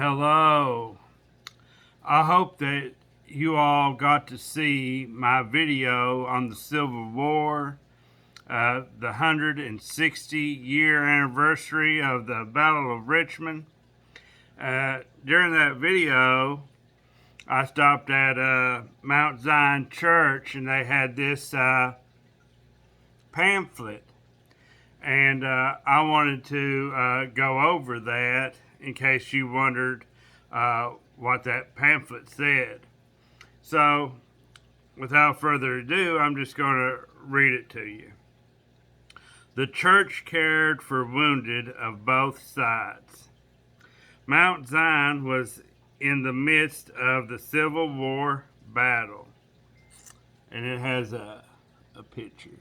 Hello. I hope that you all got to see my video on the Civil War, the 160-year anniversary of the Battle of Richmond. During that video, I stopped at Mount Zion Church and they had this pamphlet. And I wanted to go over that in case you wondered what that pamphlet said. So, without further ado, I'm just going to read it to you. The church cared for wounded of both sides. Mount Zion was in the midst of the Civil War battle. And it has a picture.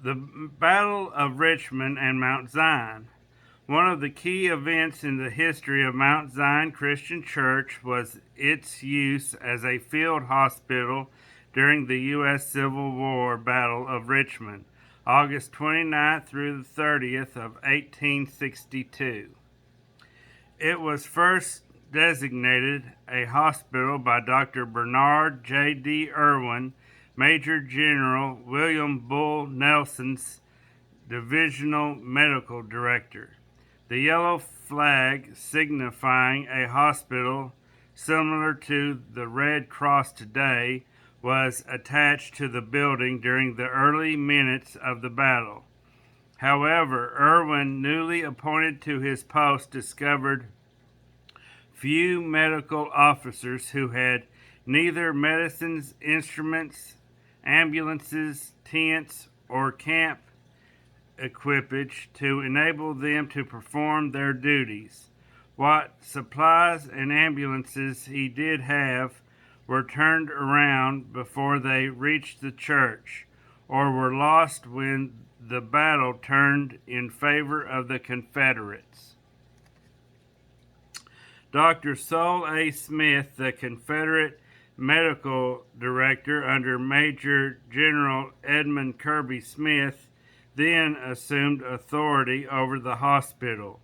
The Battle of Richmond and Mount Zion. One of the key events in the history of Mount Zion Christian Church was its use as a field hospital during the U.S. Civil War Battle of Richmond, August 29th through the 30th of 1862. It was first designated a hospital by Dr. Bernard J.D. Irwin, Major General William Bull Nelson's Divisional Medical Director. The yellow flag, signifying a hospital similar to the Red Cross today, was attached to the building during the early minutes of the battle. However, Irwin, newly appointed to his post, discovered few medical officers who had neither medicines, instruments, ambulances, tents, or camp equipage to enable them to perform their duties. What supplies and ambulances he did have were turned around before they reached the church, or were lost when the battle turned in favor of the Confederates. Dr. Sol A. Smith, the Confederate medical director under Major General Edmund Kirby Smith, then assumed authority over the hospital.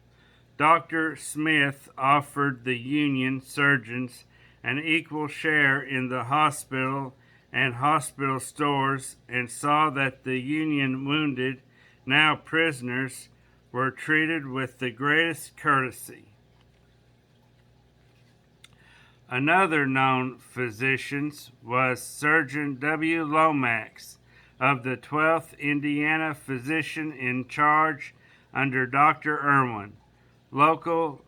Dr. Smith offered the Union surgeons an equal share in the hospital and hospital stores and saw that the Union wounded, now prisoners, were treated with the greatest courtesy. Another known physician was Surgeon W. Lomax of the 12th Indiana, physician in charge under Dr. Irwin. Local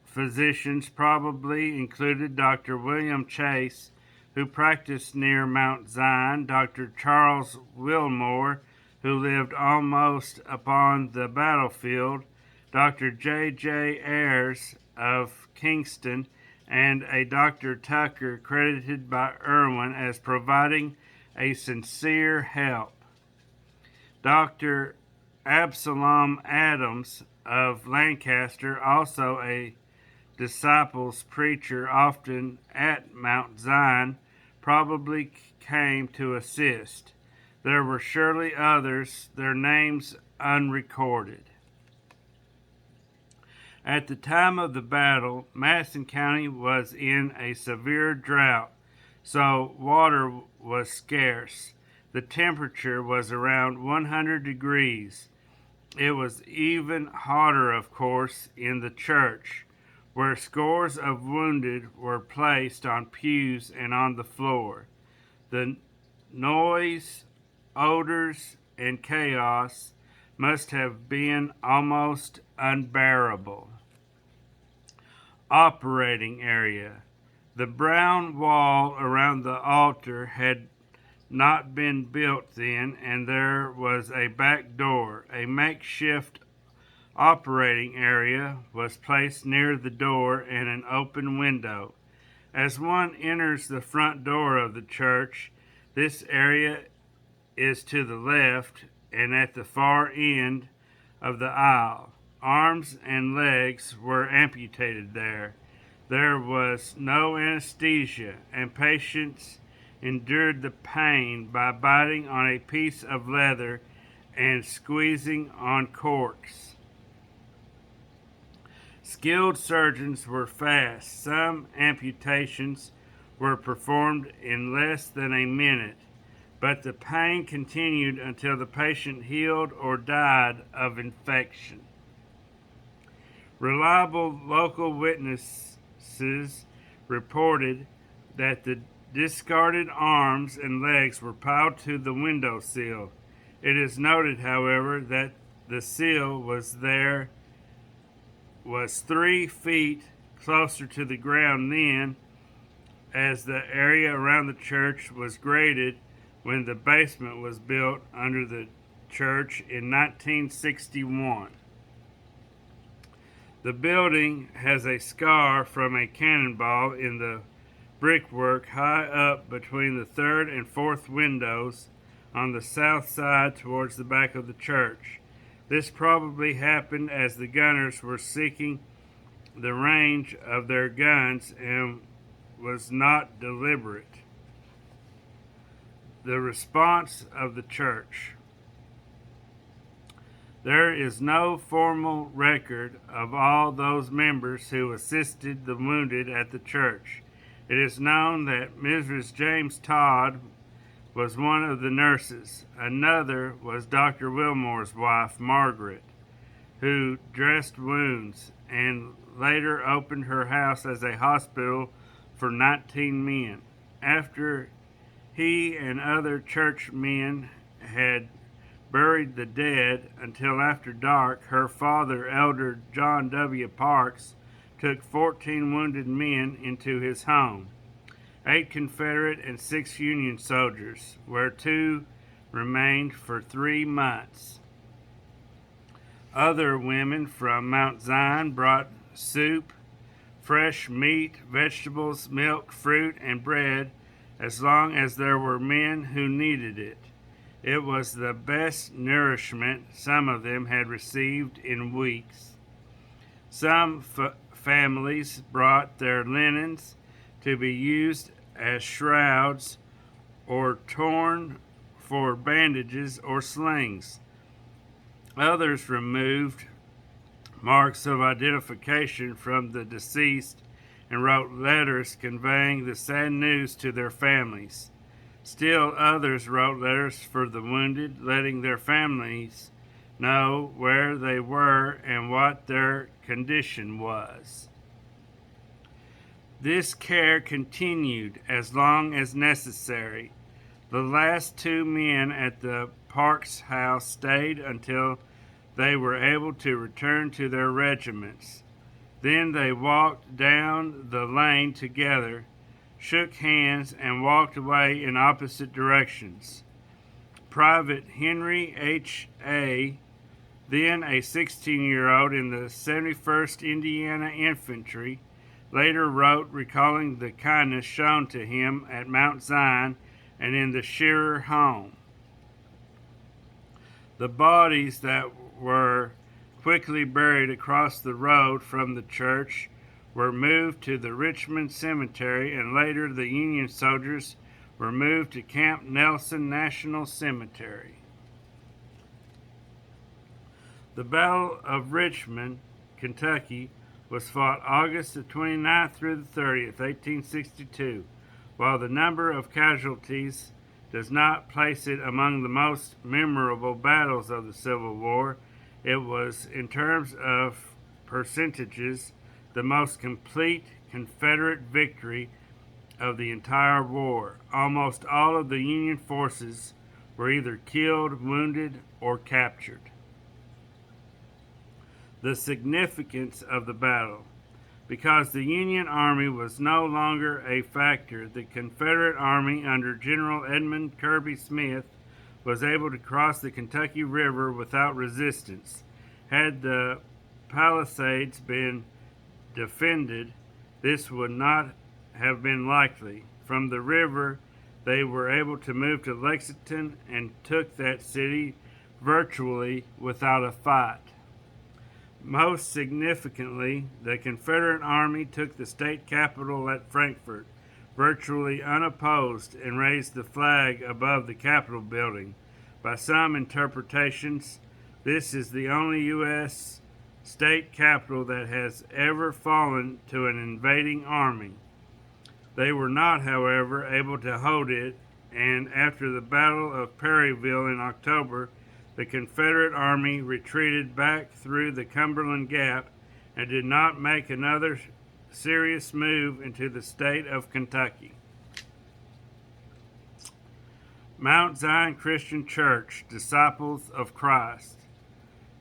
physicians probably included Dr. William Chase, who practiced near Mount Zion, Dr. Charles Wilmore, who lived almost upon the battlefield, Dr. J. Ayres of Kingston, and a Dr. Tucker credited by Irwin as providing a sincere help. Dr. Absalom Adams of Lancaster, also a disciples preacher often at Mount Zion, probably came to assist. There were surely others, their names unrecorded. At the time of the battle, Madison County was in a severe drought, so water was scarce. The temperature was around 100 degrees. It was even hotter, of course, in the church, where scores of wounded were placed on pews and on the floor. The noise, odors, and chaos must have been almost unbearable. Operating area. The brown wall around the altar had not been built then, and there was a back door. A makeshift operating area was placed near the door and an open window. As one enters the front door of the church, this area is to the left and at the far end of the aisle. Arms and legs were amputated there. There was no anesthesia, and patients endured the pain by biting on a piece of leather and squeezing on corks. Skilled surgeons were fast. Some amputations were performed in less than a minute, but the pain continued until the patient healed or died of infection. Reliable local witnesses reported that the discarded arms and legs were piled to the window sill. It is noted, however, that the sill was 3 feet closer to the ground then, as the area around the church was graded when the basement was built under the church in 1961. The building has a scar from a cannonball in the brickwork high up between the third and fourth windows on the south side towards the back of the church. This probably happened as the gunners were seeking the range of their guns and was not deliberate. The response of the church. There is no formal record of all those members who assisted the wounded at the church. It is known that Mrs. James Todd was one of the nurses. Another was Dr. Wilmore's wife, Margaret, who dressed wounds and later opened her house as a hospital for 19 men. After he and other church men had buried the dead until after dark, her father, Elder John W. Parks, took 14 wounded men into his home, 8 Confederate and 6 Union soldiers, where 2 remained for 3 months. Other women from Mount Zion brought soup, fresh meat, vegetables, milk, fruit, and bread, as long as there were men who needed it. It was the best nourishment some of them had received in weeks. Some families brought their linens to be used as shrouds or torn for bandages or slings. Others removed marks of identification from the deceased and wrote letters conveying the sad news to their families. Still others wrote letters for the wounded, letting their families know where they were and what their condition was. This care continued as long as necessary. The last 2 men at the Parks house stayed until they were able to return to their regiments. Then they walked down the lane together, shook hands, and walked away in opposite directions. Private Henry H.A., then a 16-year-old in the 71st Indiana Infantry, later wrote recalling the kindness shown to him at Mount Zion and in the Shearer home. The bodies that were quickly buried across the road from the church were moved to the Richmond Cemetery, and later the Union soldiers were moved to Camp Nelson National Cemetery. The Battle of Richmond, Kentucky, was fought August the 29th through the 30th, 1862. While the number of casualties does not place it among the most memorable battles of the Civil War, it was, in terms of percentages, the most complete Confederate victory of the entire war. Almost all of the Union forces were either killed, wounded, or captured. The significance of the battle. Because the Union Army was no longer a factor, the Confederate Army under General Edmund Kirby Smith was able to cross the Kentucky River without resistance. Had the Palisades been defended, this would not have been likely. From the river, they were able to move to Lexington and took that city virtually without a fight. Most significantly, the Confederate Army took the state capital at Frankfort, virtually unopposed, and raised the flag above the Capitol building. By some interpretations, this is the only U.S. state capital that has ever fallen to an invading army. They were not, however, able to hold it, and after the Battle of Perryville in October, the Confederate Army retreated back through the Cumberland Gap and did not make another serious move into the state of Kentucky. Mount Zion Christian Church, Disciples of Christ.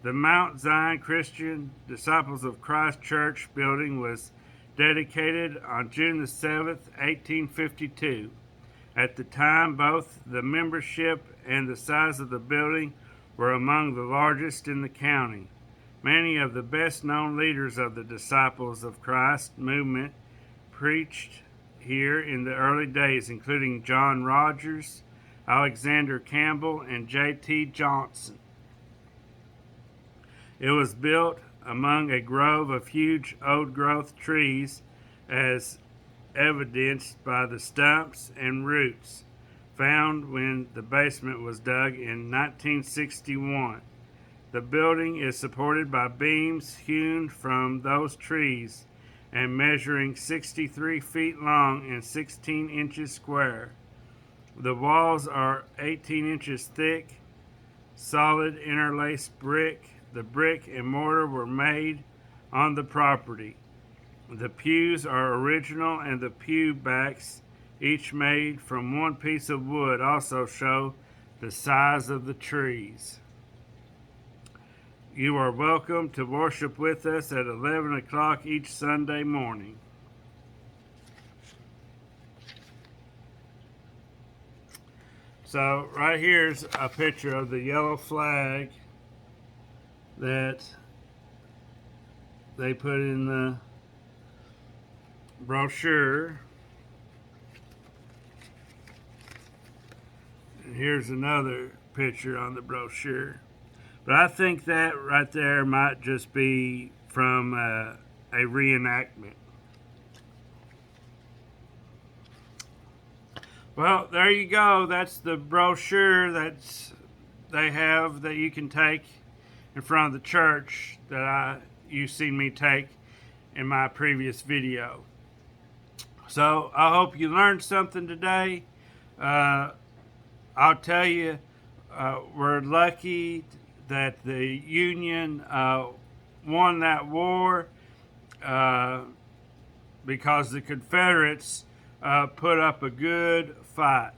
The Mount Zion Christian Disciples of Christ Church building was dedicated on June the 7th, 1852. At the time, both the membership and the size of the building were among the largest in the county. Many of the best-known leaders of the Disciples of Christ movement preached here in the early days, including John Rogers, Alexander Campbell, and J.T. Johnson. It was built among a grove of huge old-growth trees, as evidenced by the stumps and roots found when the basement was dug in 1961. The building is supported by beams hewn from those trees and measuring 63 feet long and 16 inches square. The walls are 18 inches thick, solid interlaced brick. The brick and mortar were made on the property. The pews are original, and the pew backs, each made from one piece of wood, also show the size of the trees. You are welcome to worship with us at 11 o'clock each Sunday morning. So right here's a picture of the yellow flag that they put in the brochure. And here's another picture on the brochure. But I think that right there might just be from a reenactment. Well, there you go. That's the brochure they have that you can take in front of the church that you've seen me take in my previous video. So I hope you learned something today. I'll tell you, we're lucky that the Union won that war because the Confederates put up a good fight.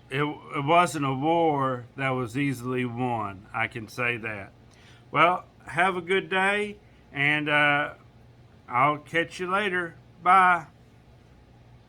It wasn't a war that was easily won. I can say that. Well, have a good day, and I'll catch you later. Bye.